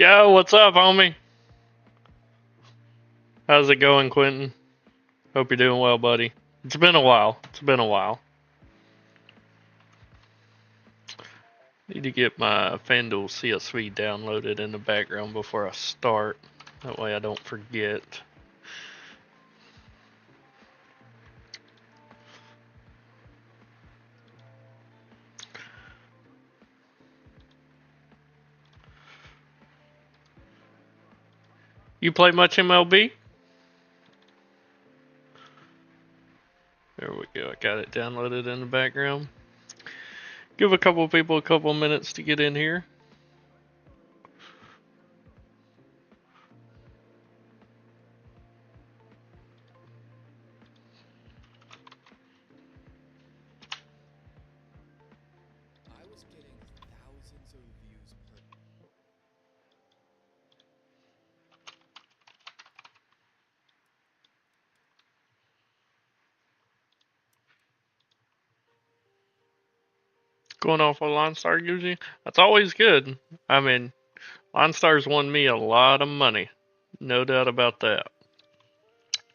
Yo, what's up, homie? How's it going, Quentin? Hope you're doing well, buddy. It's been a while. It's been a while. Need to get my FanDuel CSV downloaded in the background before I start. That way I don't forget. You play much MLB? There we go. I got it downloaded in the background. Give a couple people a couple minutes to get in here. Going off what Line Star gives you? That's always good. I mean, Line Star's won me a lot of money. No doubt about that.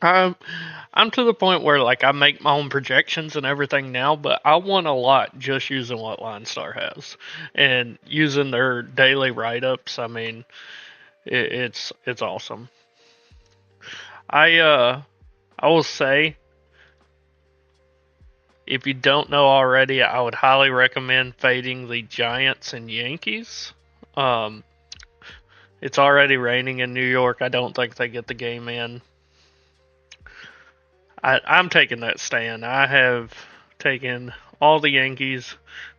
I'm to the point where like I make my own projections and everything now, but I won a lot just using what Line Star has and using their daily write-ups. I mean, it's awesome. I will say, if you don't know already, I would highly recommend fading the Giants and Yankees. Um, it's already raining in New York. I don't think they get the game in. I'm taking that stand. I have taken all the Yankees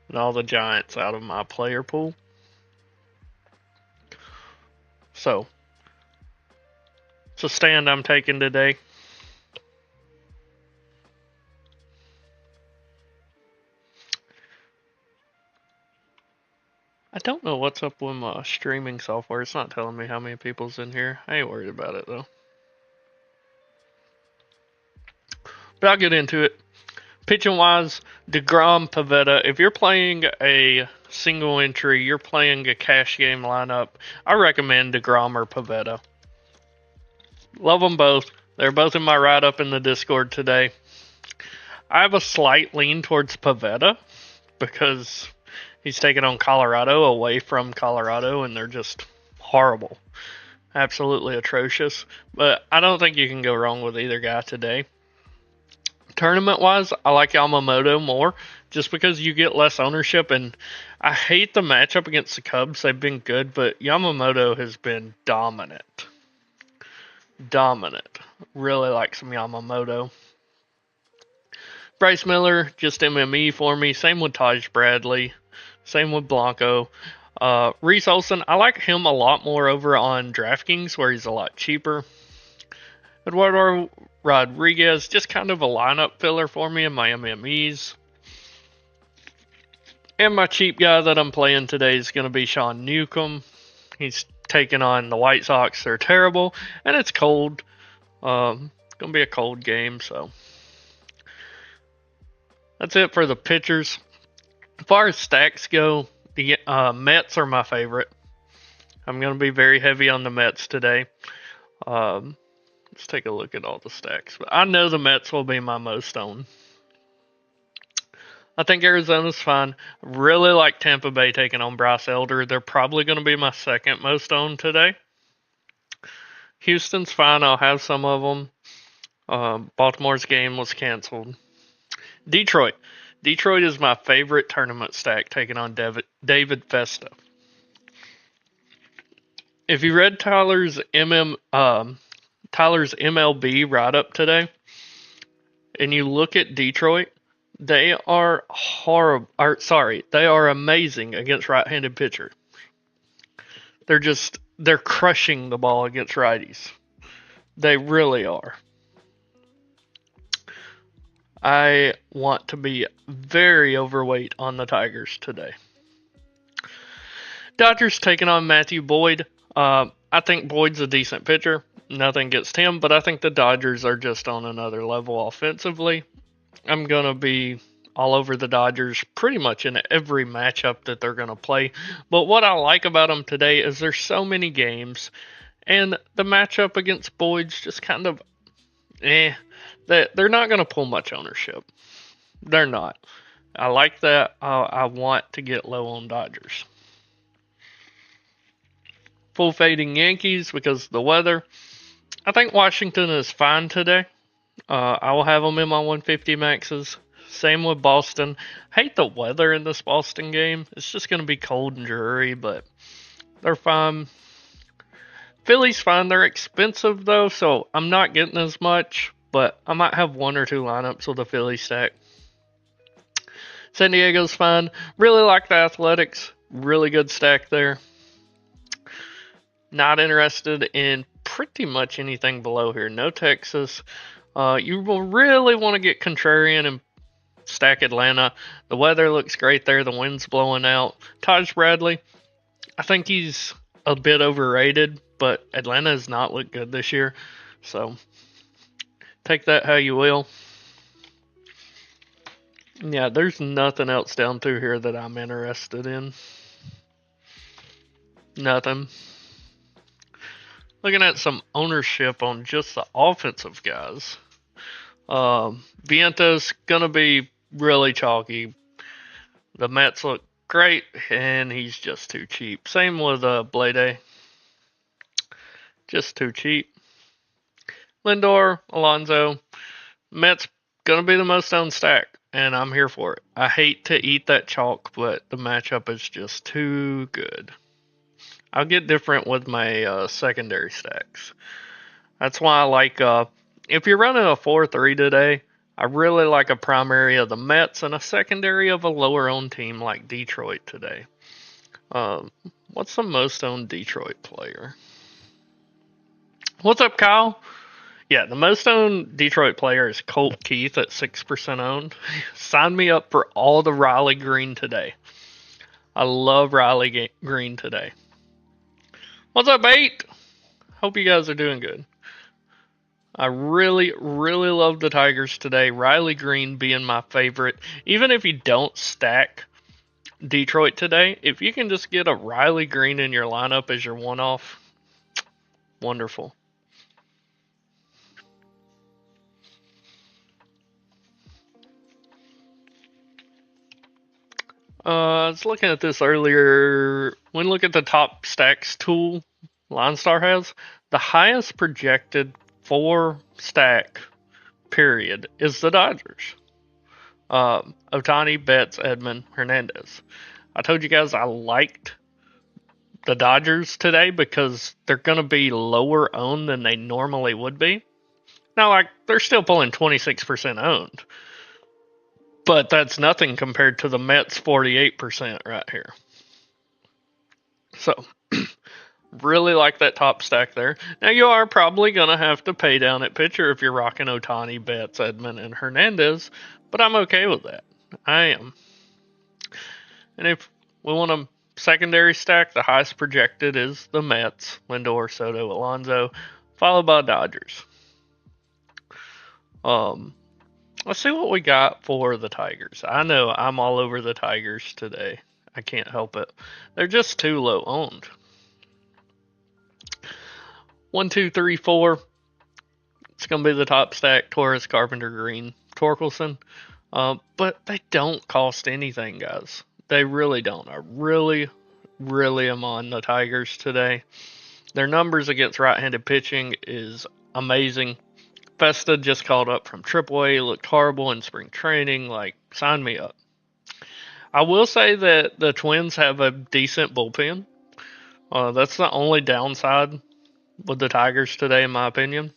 and all the Giants out of my player pool. So, it's a stand I'm taking today. I don't know what's up with my streaming software. It's not telling me how many people's in here. I ain't worried about it though. But I'll get into it. Pitching wise, DeGrom, Pavetta. If you're playing a single entry, you're playing a cash game lineup, I recommend DeGrom or Pavetta. Love them both. They're both in my write up in the Discord today. I have a slight lean towards Pavetta because he's taking on Colorado away from Colorado, and they're just horrible. Absolutely atrocious. But I don't think you can go wrong with either guy today. Tournament wise, I like Yamamoto more just because you get less ownership, and I hate the matchup against the Cubs. They've been good, but Yamamoto has been dominant. Dominant. Really like some Yamamoto. Bryce Miller, just MME for me. Same with Taj Bradley. Same with Blanco. Reese Olson, I like him a lot more over on DraftKings where he's a lot cheaper. Eduardo Rodriguez, just kind of a lineup filler for me in my MMEs. And my cheap guy that I'm playing today is going to be Sean Newcomb. He's taking on the White Sox. They're terrible, and it's cold. Going to be a cold game, so that's it for the pitchers. As far as stacks go, the Mets are my favorite. I'm going to be very heavy on the Mets today. Let's take a look at all the stacks. But I know the Mets will be my most owned. I think Arizona's fine. Really like Tampa Bay taking on Bryce Elder. They're probably going to be my second most owned today. Houston's fine. I'll have some of them. Baltimore's game was canceled. Detroit. Detroit is my favorite tournament stack taking on David Festa. If you read Tyler's MLB write-up today, and you look at Detroit, they are horrible. They are amazing against right-handed pitcher. They're crushing the ball against righties. They really are. I want to be very overweight on the Tigers today. Dodgers taking on Matthew Boyd. I think Boyd's a decent pitcher. Nothing against him, but I think the Dodgers are just on another level offensively. I'm going to be all over the Dodgers pretty much in every matchup that they're going to play. But what I like about them today is there's so many games, and the matchup against Boyd's just kind of that they're not going to pull much ownership. They're not. I like that. I want to get low on Dodgers. Full fading Yankees because of the weather. I think Washington is fine today. I will have them in my 150 maxes. Same with Boston. Hate the weather in this Boston game. It's just going to be cold and dreary, but they're fine. Philly's fine. They're expensive, though, so I'm not getting as much, but I might have one or two lineups with a Philly stack. San Diego's fine. Really like the Athletics. Really good stack there. Not interested in pretty much anything below here. No Texas. You will really want to get contrarian and stack Atlanta. The weather looks great there. The wind's blowing out. Taj Bradley, I think he's a bit overrated, but Atlanta has not looked good this year. So take that how you will. Yeah, there's nothing else down through here that I'm interested in. Nothing. Looking at some ownership on just the offensive guys. Viento's going to be really chalky. The Mets look great, and he's just too cheap. Same with Blade. Just too cheap. Lindor, Alonso. Mets going to be the most owned stack, and I'm here for it. I hate to eat that chalk, but the matchup is just too good. I'll get different with my secondary stacks. That's why I like, if you're running a 4-3 today, I really like a primary of the Mets and a secondary of a lower owned team like Detroit today. What's the most owned Detroit player? What's up, Kyle? Yeah, the most owned Detroit player is Colt Keith at 6% owned. Sign me up for all the Riley Green today. I love Riley Green today. What's up, 8? Hope you guys are doing good. I really, really love the Tigers today. Riley Green being my favorite. Even if you don't stack Detroit today, if you can just get a Riley Green in your lineup as your one-off, wonderful. I was looking at this earlier. When look at the top stacks tool LineStar has, the highest projected 4 stack period is the Dodgers. Ohtani, Betts, Edman, Hernandez. I told you guys I liked the Dodgers today because they're going to be lower owned than they normally would be. Now, like, they're still pulling 26% owned. But that's nothing compared to the Mets 48% right here. So, really like that top stack there. Now, you are probably going to have to pay down at pitcher if you're rocking Ohtani, Betts, Edman, and Hernandez. But I'm okay with that. I am. And if we want a secondary stack, the highest projected is the Mets, Lindor, Soto, Alonso, followed by Dodgers. Let's see what we got for the Tigers. I know I'm all over the Tigers today. I can't help it. They're just too low owned. 1, 2, 3, 4. It's going to be the top stack. Torres, Carpenter, Green, Torkelson. But they don't cost anything, guys. They really don't. I really, really am on the Tigers today. Their numbers against right-handed pitching is amazing. Festa just called up from AAA, looked horrible in spring training. Like, sign me up. I will say that the Twins have a decent bullpen. That's the only downside with the Tigers today, in my opinion.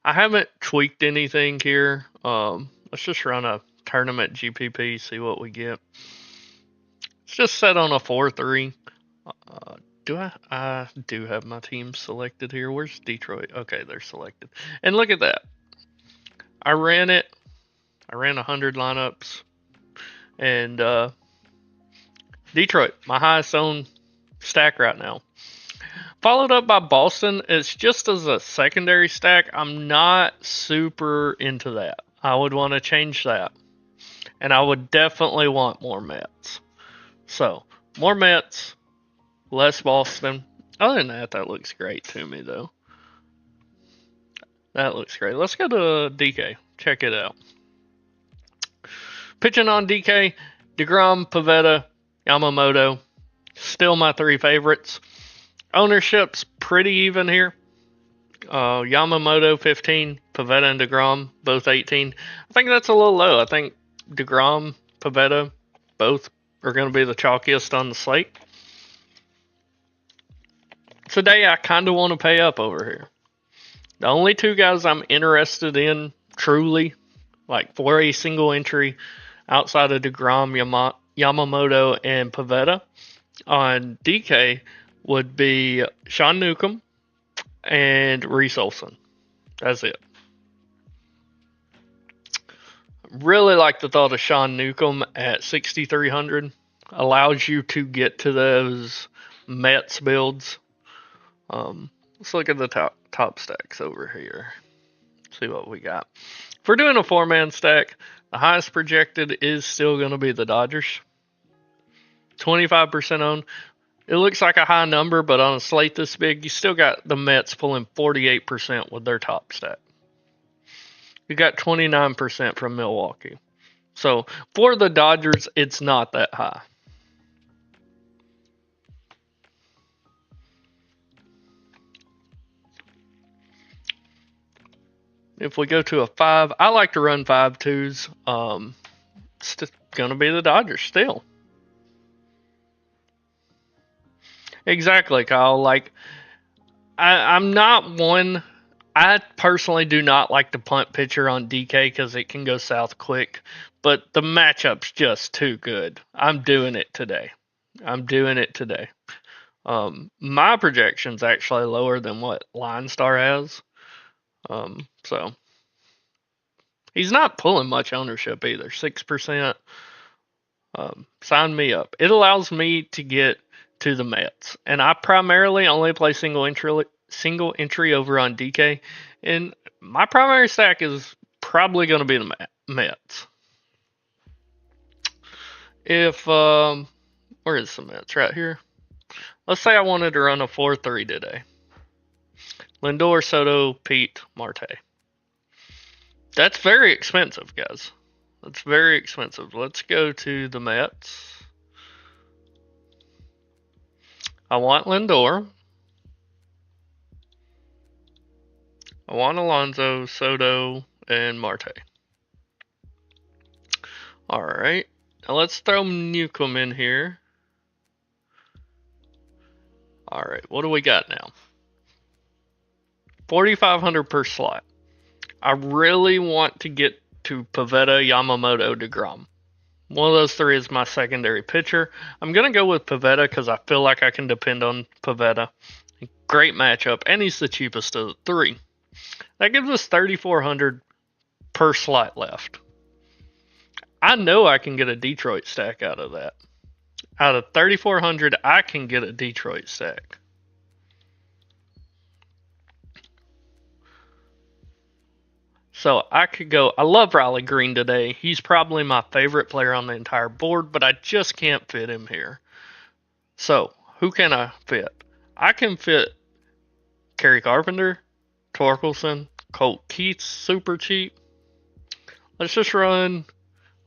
I haven't tweaked anything here. Let's just run a tournament GPP, see what we get. It's just set on a 4-3. I do have my team selected here. Where's Detroit? Okay, they're selected. And look at that. I ran 100 lineups. And Detroit, my highest owned stack right now. Followed up by Boston. It's just as a secondary stack. I'm not super into that. I would want to change that. And I would definitely want more Mets. So, more Mets, less Boston. Other than that, that looks great to me, though. That looks great. Let's go to DK. Check it out. Pitching on DK, DeGrom, Pivetta, Yamamoto. Still my three favorites. Ownership's pretty even here. Yamamoto 15, Pivetta and DeGrom both 18. I think that's a little low. I think DeGrom, Pivetta, both are going to be the chalkiest on the slate. Today, I kind of want to pay up over here. The only two guys I'm interested in, truly, like for a single entry, outside of DeGrom, Yamamoto, and Pivetta, on DK would be Sean Newcomb and Reese Olson. That's it. Really like the thought of Sean Newcomb at 6,300. Allows you to get to those Mets builds. Let's look at the top stacks over here. See what we got. If we're doing a 4-man stack, the highest projected is still going to be the Dodgers. 25% owned. It looks like a high number, but on a slate this big, you still got the Mets pulling 48% with their top stack. You got 29% from Milwaukee. So for the Dodgers, it's not that high. If we go to a 5, I like to run 5-2s. It's going to be the Dodgers still. Exactly, Kyle. Like, I'm not one. I personally do not like the punt pitcher on DK because it can go south quick. But the matchup's just too good. I'm doing it today. My projection's actually lower than what Line Star has. So he's not pulling much ownership either. 6%. Sign me up. It allows me to get to the Mets, and I primarily only play single entry over on DK, and my primary stack is probably going to be the Mets. If where is the Mets? Right here. Let's say I wanted to run a 4-3 today. Lindor, Soto, Pete, Marte. That's very expensive, guys. That's very expensive. Let's go to the Mets. I want Lindor. I want Alonso, Soto, and Marte. Alright. Now let's throw Newcomb in here. Alright, what do we got now? 4,500 per slot. I really want to get to Pivetta, Yamamoto, DeGrom. One of those three is my secondary pitcher. I'm going to go with Pivetta because I feel like I can depend on Pivetta. Great matchup, and he's the cheapest of the three. That gives us 3,400 per slot left. I know I can get a Detroit stack out of that. Out of 3,400, I can get a Detroit stack. So I could go. I love Riley Green today. He's probably my favorite player on the entire board, but I just can't fit him here. So who can I fit? I can fit Kerry Carpenter, Torkelson, Colt Keith, super cheap. Let's just run.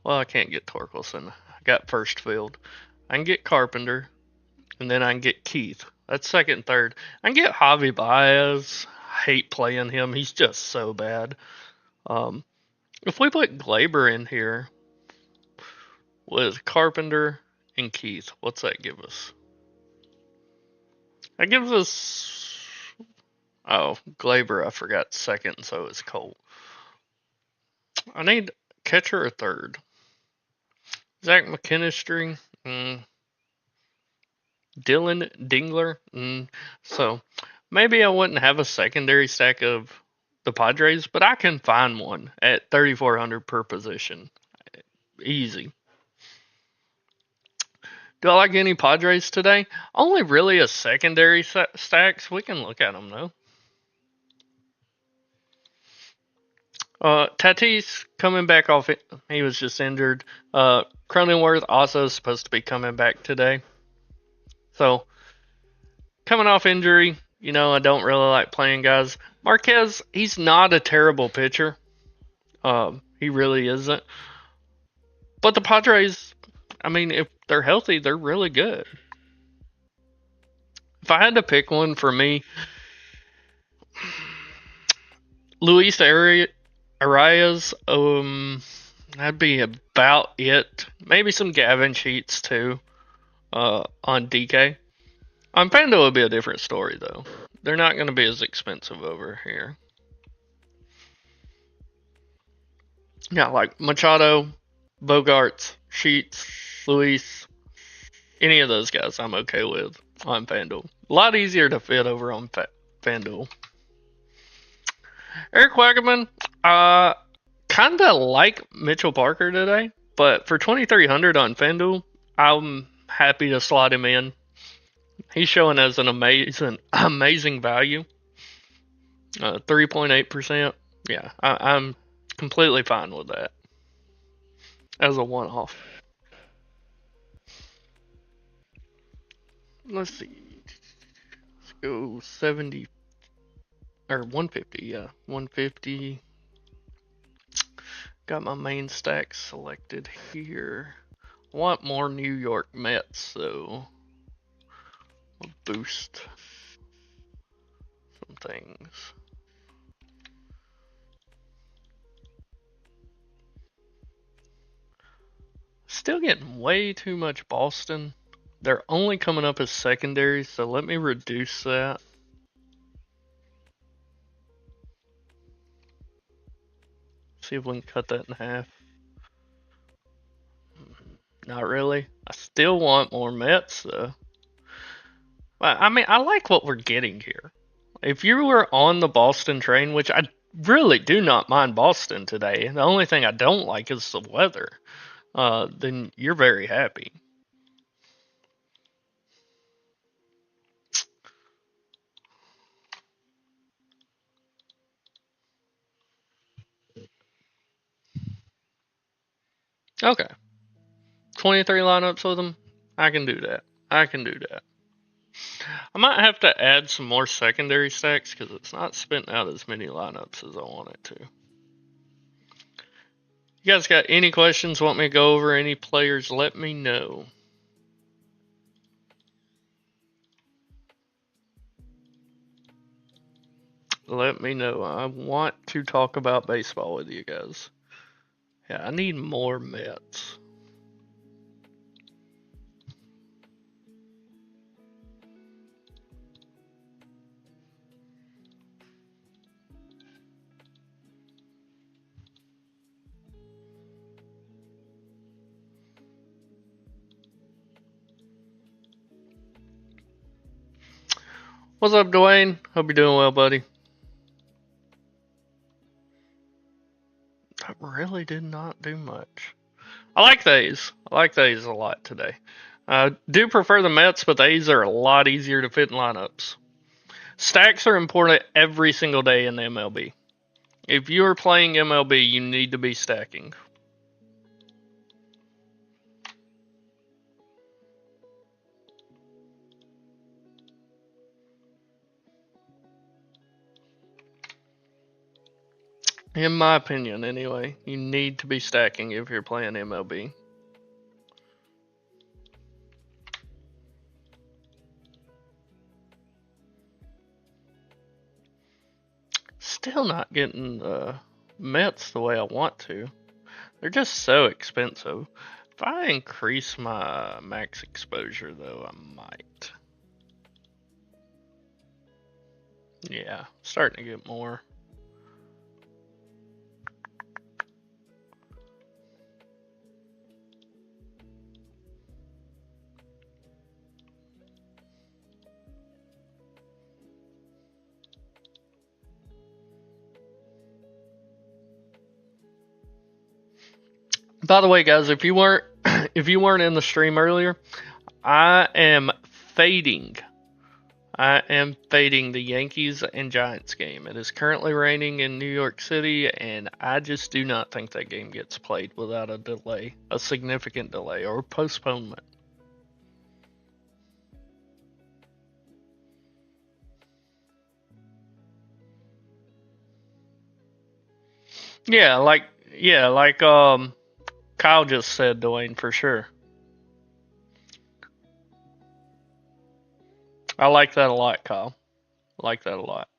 Well, I can't get Torkelson. I got first field. I can get Carpenter, and then I can get Keith. That's second and third. I can get Javi Baez. I hate playing him. He's just so bad. If we put Glaber in here with Carpenter and Keith, what's that give us? That gives us... Oh, Glaber, I forgot second, so it's Colt. I need catcher or third. Zach McKinstry. Dylan Dingler. So maybe I wouldn't have a secondary stack of the Padres, but I can find one at 3,400 per position. Easy. Do I like any Padres today? Only really a secondary stacks. We can look at them though. Tatis coming back off. He was just injured. Cronenworth also supposed to be coming back today. So coming off injury, I don't really like playing guys. Marquez, he's not a terrible pitcher. He really isn't. But the Padres, I mean, if they're healthy, they're really good. If I had to pick one for me, Luis Arias, that'd be about it. Maybe some Gavin Sheets too, on DK. On FanDuel would be a different story though. They're not going to be as expensive over here. Yeah, like Machado, Bogarts, Sheets, Luis, any of those guys I'm okay with on FanDuel. A lot easier to fit over on FanDuel. Eric Wagaman, kind of like Mitchell Parker today, but for 2,300 on FanDuel, I'm happy to slot him in. He's showing as an amazing value. 3.8%. Yeah, I'm completely fine with that as a one-off. Let's see. Let's go 70 or 150. Yeah, 150. Got my main stack selected here. Want more New York Mets, so I'll boost some things. Still getting way too much Boston. They're only coming up as secondary, so let me reduce that. See if we can cut that in half. Not really. I still want more Mets, though. I mean, I like what we're getting here. If you were on the Boston train, which I really do not mind Boston today, the only thing I don't like is the weather, then you're very happy. Okay. 23 lineups with them. I can do that. I might have to add some more secondary stacks because it's not spitting out as many lineups as I want it to. You guys got any questions? Want me to go over any players? Let me know. Let me know. I want to talk about baseball with you guys. Yeah, I need more Mets. What's up, Dwayne? Hope you're doing well, buddy. I really did not do much. I like these. I like these a lot today. I do prefer the Mets, but these are a lot easier to fit in lineups. Stacks are important every single day in the MLB. If you are playing MLB, you need to be stacking. In my opinion, anyway, you need to be stacking if you're playing MLB. Still not getting Mets the way I want to. They're just so expensive. If I increase my max exposure, though, I might. Yeah, starting to get more. By the way, guys, if you weren't in the stream earlier, I am fading I am fading the Yankees and Giants game. It is currently raining in New York City, and I just do not think that game gets played without a delay, a significant delay, or postponement. Yeah, like Kyle just said, Dwayne, for sure. I like that a lot, Kyle. I like that a lot.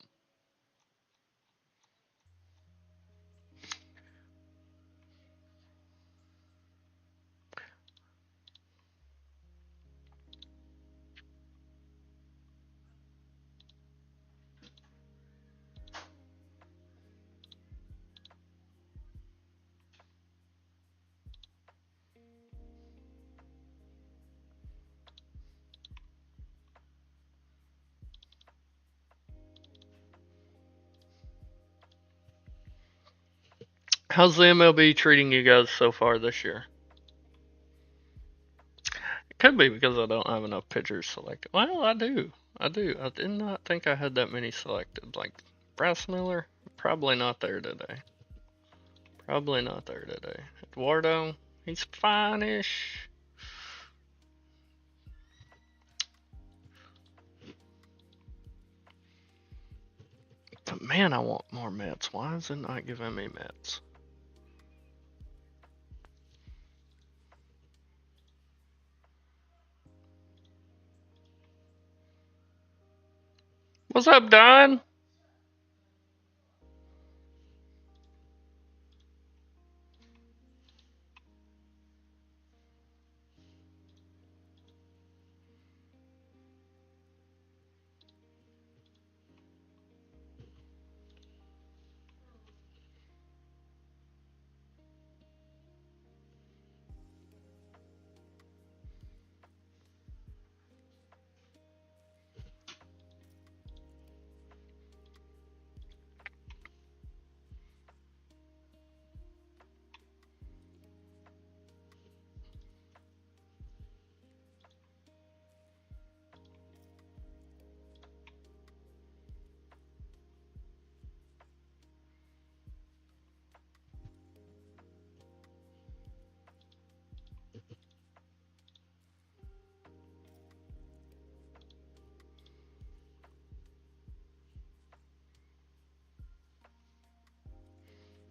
How's the MLB treating you guys so far this year? It could be because I don't have enough pitchers selected. Well, I do. I do. I did not think I had that many selected. Like Bryce Miller, probably not there today. Probably not there today. Eduardo, he's fine-ish. But man, I want more Mets. Why is it not giving me Mets? What's up, Don?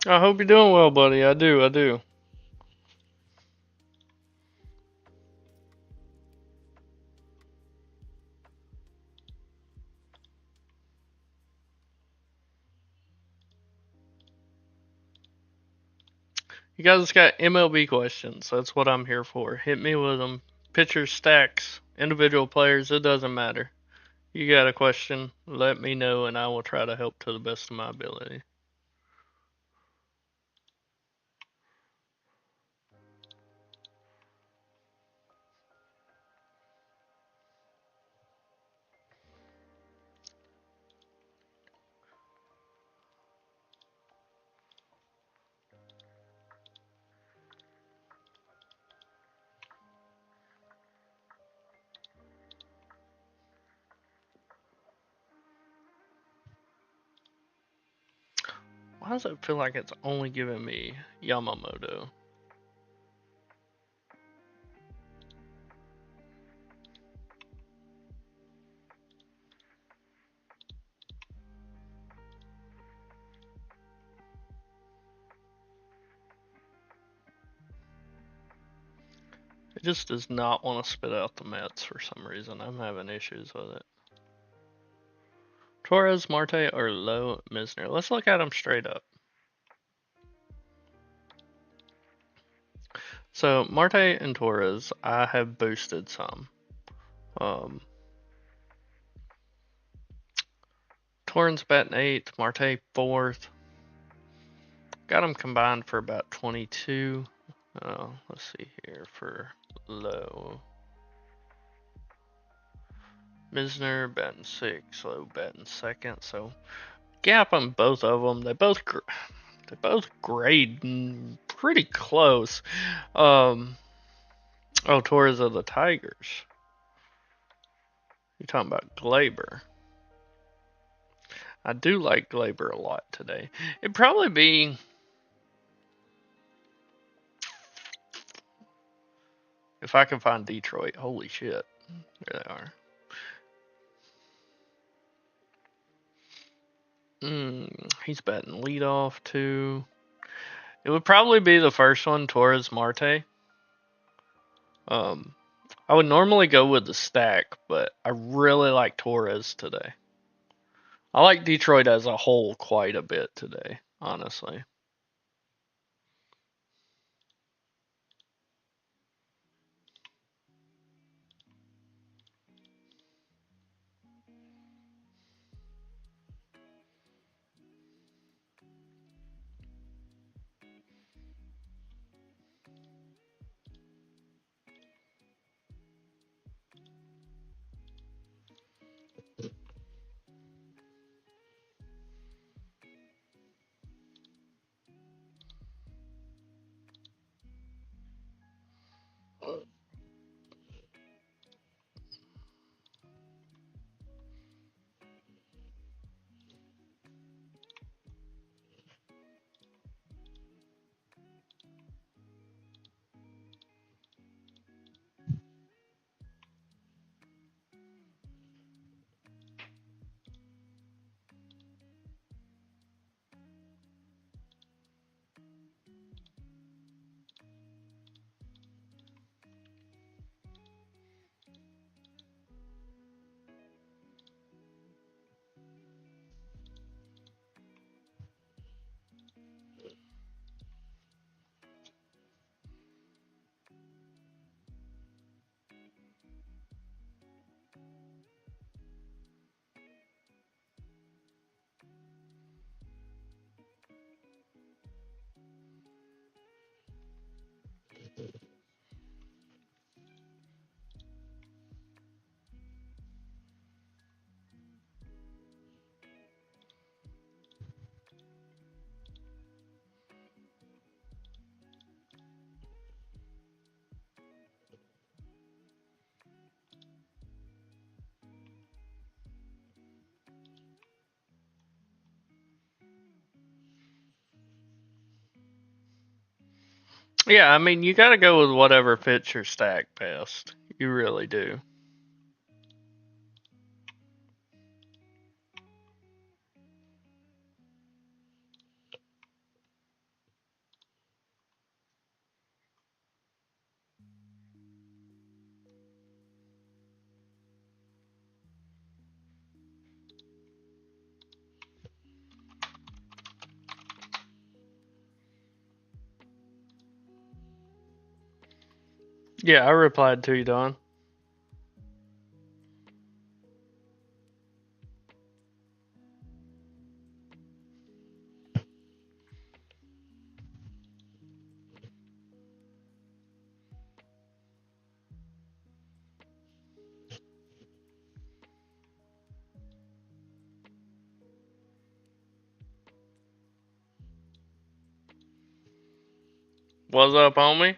I hope you're doing well, buddy. I do. I do. You guys got MLB questions. That's what I'm here for. Hit me with them. Pitchers, stacks, individual players, it doesn't matter. You got a question, let me know, and I will try to help to the best of my ability. Why does it feel like it's only giving me Yamamoto? It just does not want to spit out the Mets for some reason. I'm having issues with it. Torres, Marte, or Low Misner? Let's look at them straight up. So Marte and Torres, I have boosted some. Um, Torrens batting 8th, Marte 4th. Got them combined for about 22. Let's see here for Low. Misner batting 6th, Low batting 2nd. So gap on both of them. They both grade pretty close. Oh, Torres of the Tigers. You're talking about Glaber. I do like Glaber a lot today. It'd probably be... If I can find Detroit. Holy shit. There they are. He's batting leadoff too. It would probably be the first one, Torres Marte. I would normally go with the stack, but I really like Torres today. I like Detroit as a whole quite a bit today, honestly. Yeah, I mean, you gotta go with whatever fits your stack best. You really do. Yeah, I replied to you, Don. What's up, homie?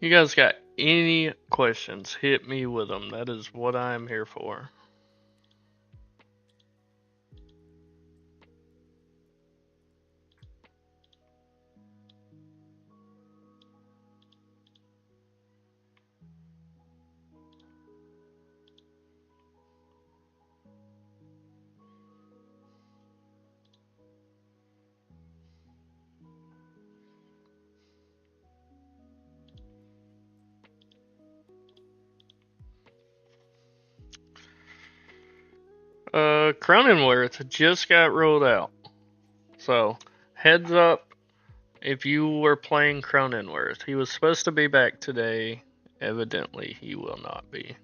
You guys got any questions, hit me with them. That is what I'm here for. Cronenworth just got rolled out. So, heads up if you were playing Cronenworth. He was supposed to be back today. Evidently, he will not be.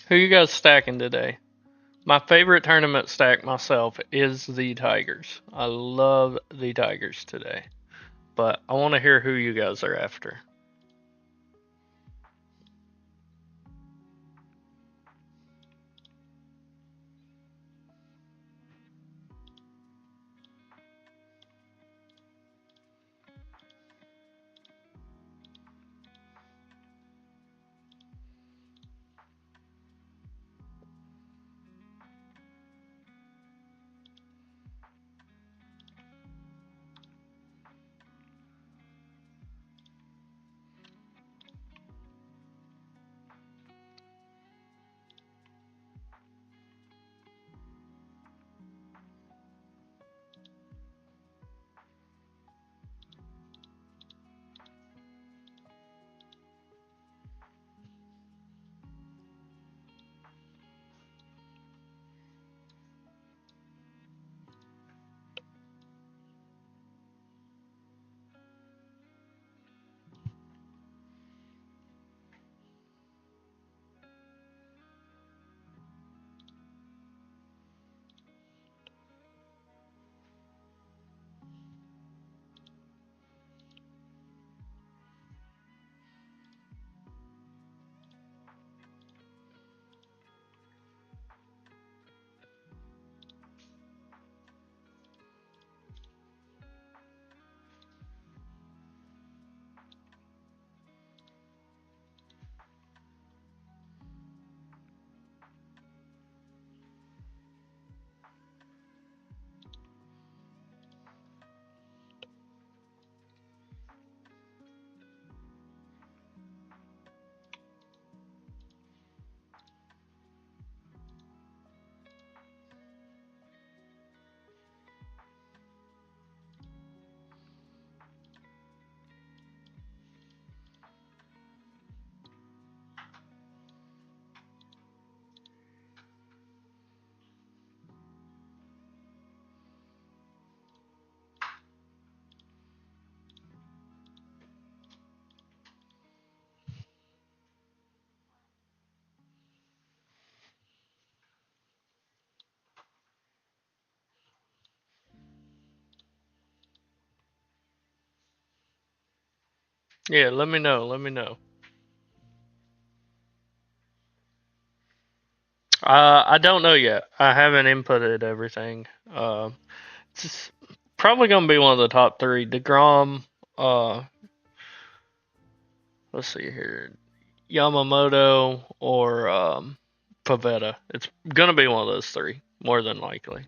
Who you guys stacking today? My favorite tournament stack myself is the Tigers. I love the Tigers today. But I want to hear who you guys are after. Yeah, let me know. Let me know. I don't know yet. I haven't inputted everything. It's probably gonna be one of the top three. Degrom. Let's see here. Yamamoto or Pavetta. It's gonna be one of those three, more than likely.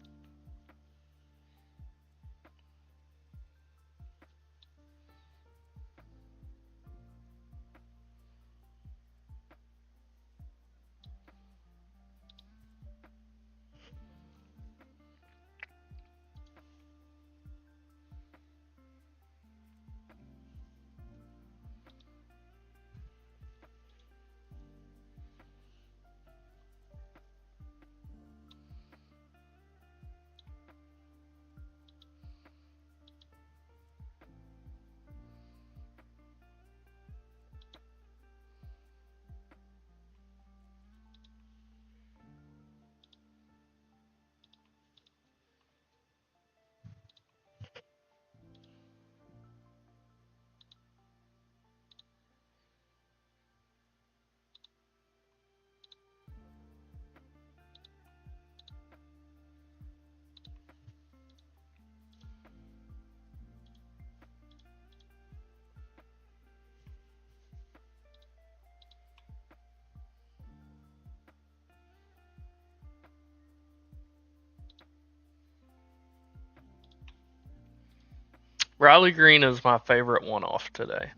Riley Green is my favorite one off today.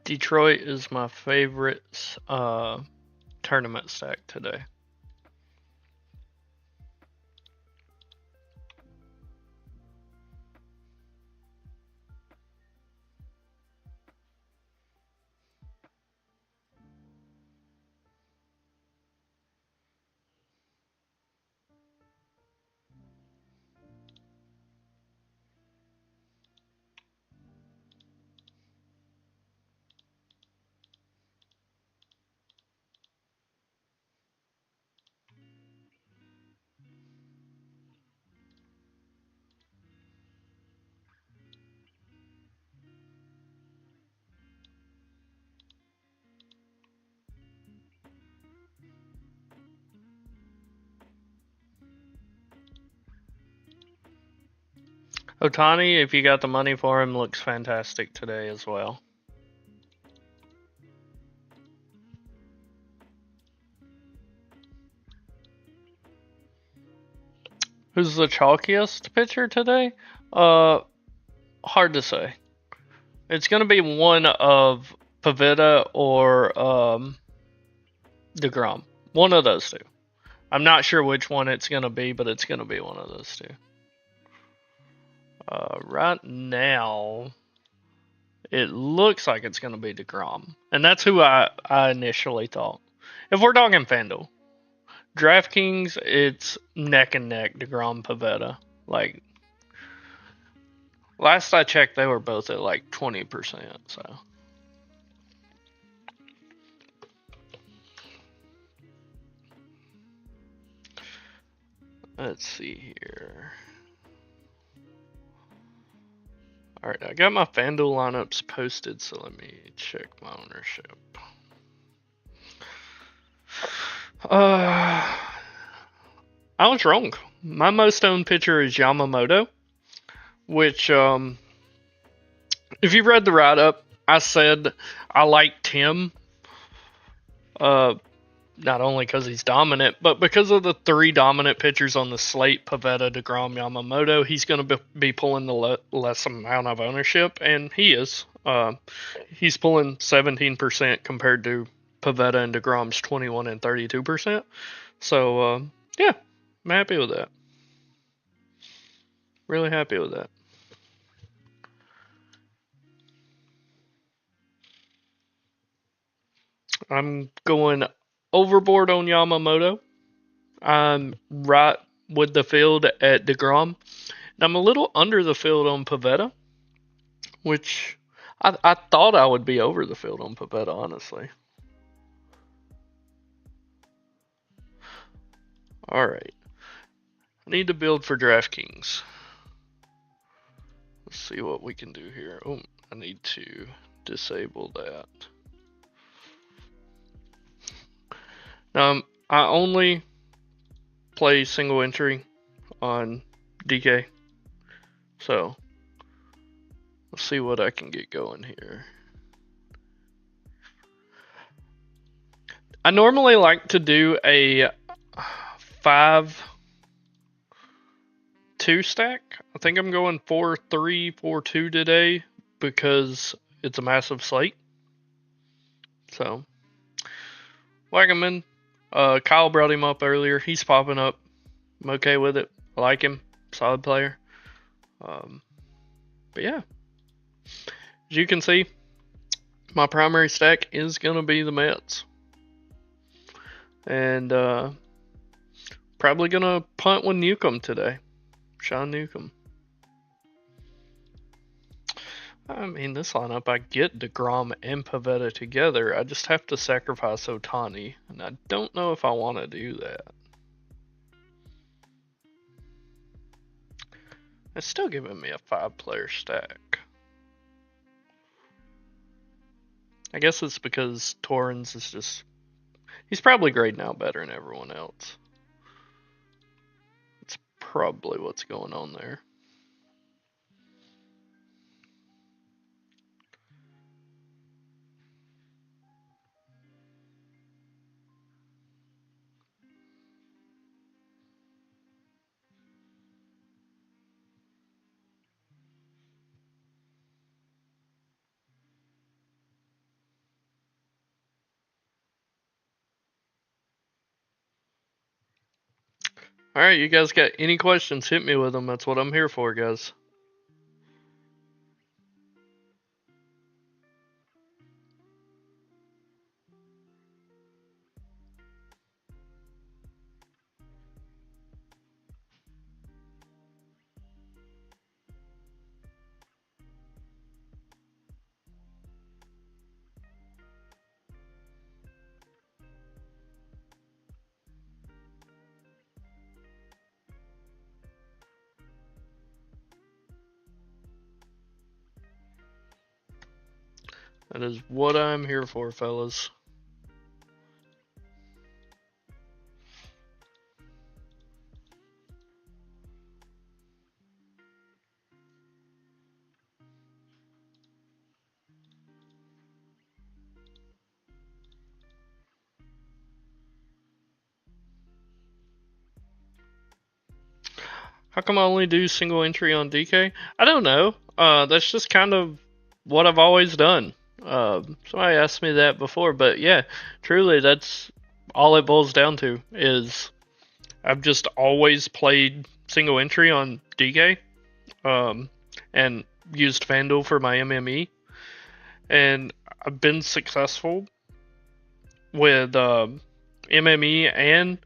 Detroit is my favorite tournament stack today. Otani, if you got the money for him, looks fantastic today as well. Who's the chalkiest pitcher today? Hard to say. It's going to be one of Pavetta or DeGrom. One of those two. I'm not sure which one it's going to be, but it's going to be one of those two. Right now, it looks like it's going to be DeGrom. And that's who I initially thought. If we're talking FanDuel. DraftKings, it's neck and neck, DeGrom, Pavetta. Like, last I checked, they were both at like 20%, so. Let's see here. Alright, I got my FanDuel lineups posted, so let me check my ownership. I was wrong. My most owned pitcher is Yamamoto, which, if you read the write-up, I said I liked him, not only because he's dominant, but because of the three dominant pitchers on the slate, Pavetta, DeGrom, Yamamoto, he's going to be pulling the less amount of ownership, and he is. He's pulling 17% compared to Pavetta and DeGrom's 21 and 32%. So, yeah, I'm happy with that. Really happy with that. I'm going overboard on Yamamoto. I'm right with the field at DeGrom. And I'm a little under the field on Pavetta, which I thought I would be over the field on Pavetta, honestly. Alright. I need to build for DraftKings. Let's see what we can do here. Oh, I need to disable that. Now, I only play single entry on DK. So, let's see what I can get going here. I normally like to do a 5-2 stack. I think I'm going 4-3, 4-2 today because it's a massive slate. So, Wagaman, Kyle brought him up earlier. He's popping up. I'm okay with it. I like him. Solid player. But yeah, as you can see, my primary stack is going to be the Mets. And probably going to punt with Newcomb today. Sean Newcomb. I mean, this lineup, I get DeGrom and Pavetta together. I just have to sacrifice Otani. And I don't know if I want to do that. It's still giving me a 5-player stack. I guess it's because Torrens is just... He's probably grading out better than everyone else. It's probably what's going on there. Alright, you guys got any questions, hit me with them. That's what I'm here for, guys. That is what I'm here for, fellas. How come I only do single entry on DK? I don't know. That's just kind of what I've always done. Somebody asked me that before, but yeah, truly, that's all it boils down to. Is I've just always played single entry on DK, and used FanDuel for my MME, and I've been successful with MME and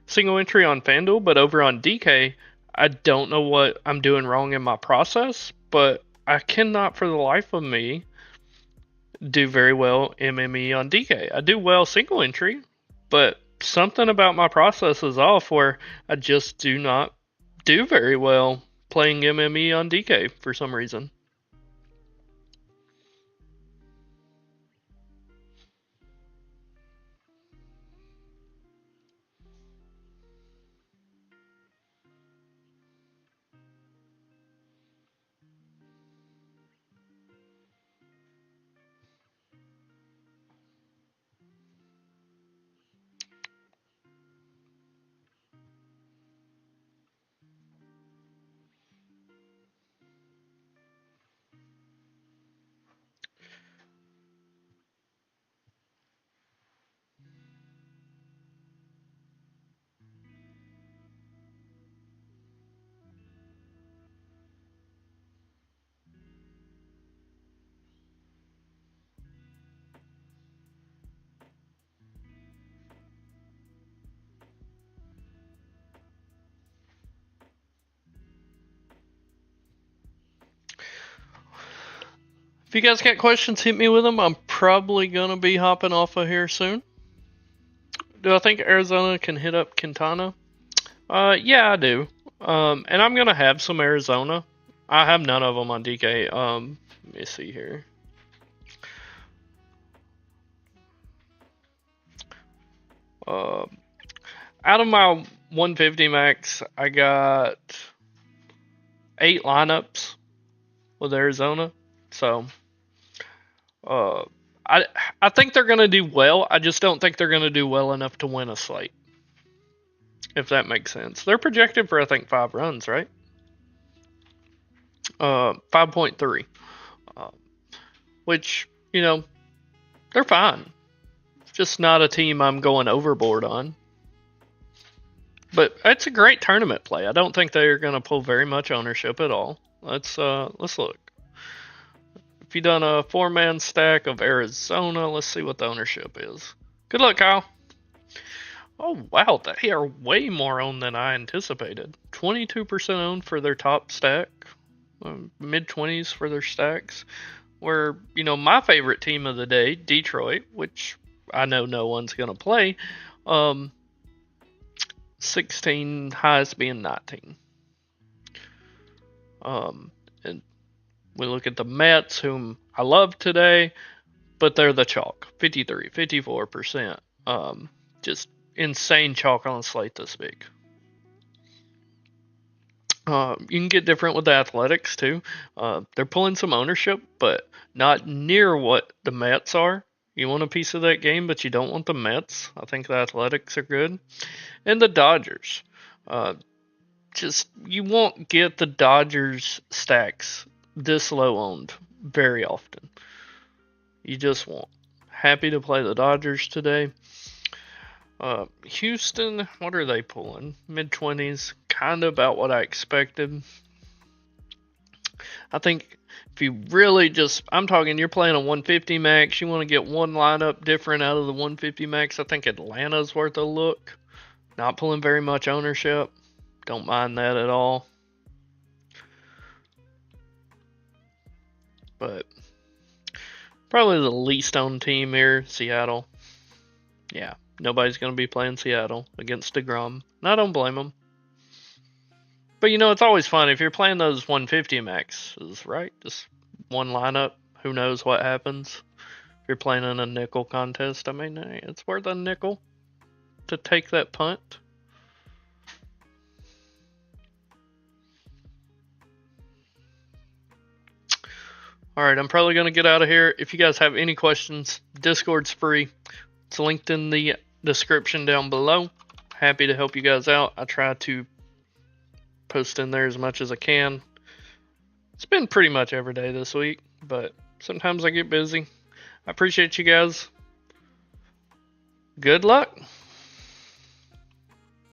single entry on FanDuel, but over on DK, I don't know what I'm doing wrong in my process, but I cannot for the life of me do very well MME on DK. I do well single entry, but something about my process is off where I just do not do very well playing MME on DK for some reason. If you guys got questions, hit me with them. I'm probably going to be hopping off of here soon. Do I think Arizona can hit up Quintana? Yeah, I do. And I'm going to have some Arizona. I have none of them on DK. Let me see here. Out of my 150 max, I got 8 lineups with Arizona. So, I think they're going to do well. I just don't think they're going to do well enough to win a slate. If that makes sense. They're projected for, I think, 5 runs, right? 5.3. Which, you know, they're fine. Just not a team I'm going overboard on. But it's a great tournament play. I don't think they're going to pull very much ownership at all. Let's look. If you've done a 4-man stack of Arizona, let's see what the ownership is. Good luck, Kyle. Oh, wow. They are way more owned than I anticipated. 22% owned for their top stack. Mid-20s for their stacks. Where, you know, my favorite team of the day, Detroit, which I know no one's going to play, 16, highest being 19. And we look at the Mets, whom I love today, but they're the chalk. 53, 54%. Just insane chalk on a slate this big. You can get different with the Athletics, too. They're pulling some ownership, but not near what the Mets are. You want a piece of that game, but you don't want the Mets. I think the Athletics are good. And the Dodgers. Just, you won't get the Dodgers stacks this low owned very often. You just won't. Happy to play the Dodgers today. Houston, what are they pulling? Mid-20s, kind of about what I expected. I think if you really just, I'm talking, you're playing a 150 max, you want to get one lineup different out of the 150 max, I think Atlanta's worth a look. Not pulling very much ownership. Don't mind that at all. But probably the least owned team here, Seattle. Yeah, nobody's going to be playing Seattle against DeGrom. And I don't blame them. But, you know, it's always fun if you're playing those 150 maxes, right? Just one lineup. Who knows what happens? If you're playing in a nickel contest, I mean, it's worth a nickel to take that punt. Alright, I'm probably going to get out of here. If you guys have any questions, Discord's free. It's linked in the description down below. Happy to help you guys out. I try to post in there as much as I can. It's been pretty much every day this week, but sometimes I get busy. I appreciate you guys. Good luck.